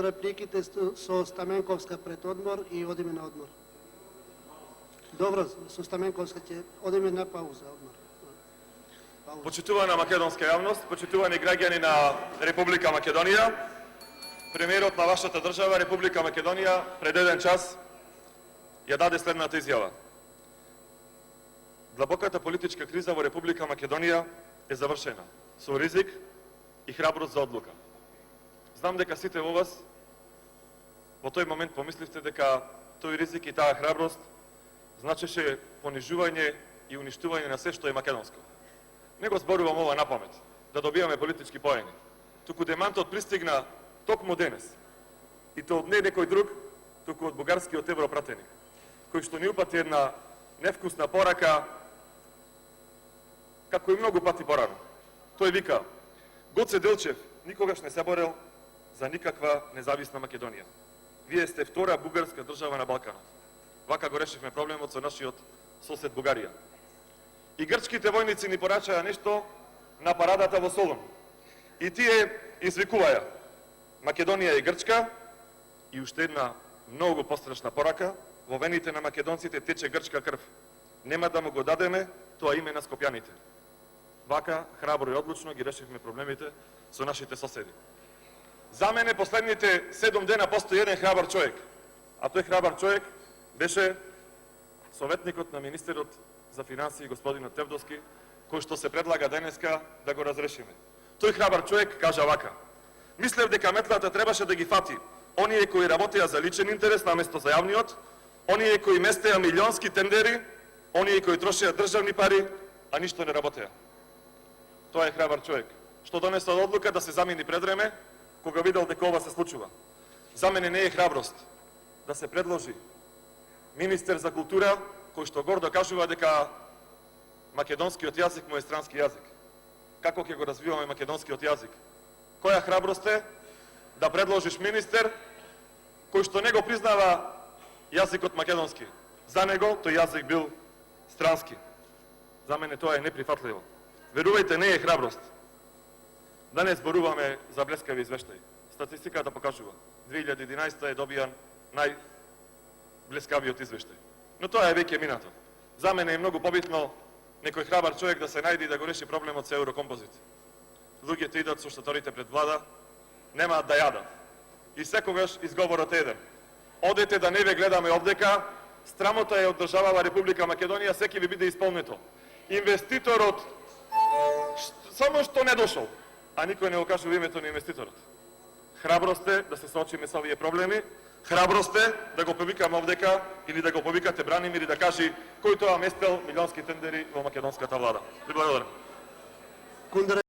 репликите со Стаменковска пред одмор и одиме на одмор. Добро, со Стаменковска ќе одиме на пауза, одмор. Почитувана македонска јавност, почитувани граѓани на Република Македонија, премиерот на вашата држава, Република Македонија, пред еден час ја даде следната изјава. Длабоката политичка криза во Република Македонија е завршена со ризик и храброст за одлука. Знам дека сите во вас во тој момент помисливте дека тој ризик и таа храброст значеше понижување и уништување на се што е македонско. Не го зборувам ова на памет, да добиваме политички поени. Туку демантот пристигна токму денес. И то од не некој друг, туку од бугарскиот европратеник, кој што ни упати една невкусна порака, како и многу пати порано. Тој вика: Гоце Делчев никогаш не се борел за никаква независна Македонија. Вие сте втора бугарска држава на Балканот. Вака го решивме проблемот со нашиот сосед Бугарија. И грчките војници ни порачаа нешто на парадата во Солун. И тие извикуваја: Македонија е Грчка, и уште една многу пострашна порака: во вените на македонците тече грчка крв. Нема да му го дадеме тоа име на скопјаните. Вака храбро и одлучно ги решивме проблемите со нашите соседи. За мене последните 7 дена постои еден храбар човек, а тој храбар човек беше советникот на министерот за финансии господинот Тевдовски, кој што се предлага денеска да го разрешиме. Тој храбар човек кажа вака: мислев дека метлата требаше да ги фати оние кои работеа за личен интерес наместо за јавниот, оние кои местеа милионски тендери, оние кои трошеа државни пари, а ништо не работеа. Тоа е храбар човек, што донесла одлука да се замени предвреме, кога видел дека ова се случува. За мене не е храброст да се предложи министер за култура, кој што гордо кажува дека македонскиот јазик му е странски јазик. Како ќе го развиваме македонскиот јазик? Која храброст е да предложиш министер кој што не го признава јазикот македонски? За него тој јазик бил странски. За мене тоа е неприфатливо. Верувајте, не е храброст. Да не зборуваме за блескави извештаи. Статистиката покажува: 2011 е добијан најблескавиот извештај. Но тоа е веќе минато. За мене е многу побитно некој храбар човек да се најде и да го реши проблемот со Еврокомпозит. Луѓето идат со штаторите пред влада, немаат да јадат. И секогаш изговорот е еден: одете да не ве гледаме овдека, страмота е од државава Република Македонија, секи ви биде исполнето. Инвеститорот само што не дошол, а никој не го кажува името на инвеститорот. Храброст е да се соочиме со овие проблеми, храброст е да го повикаме овдека или да го повикате Бранимир и да кажи кој тоа местел милионски тендери во македонската влада. Ви благодарам.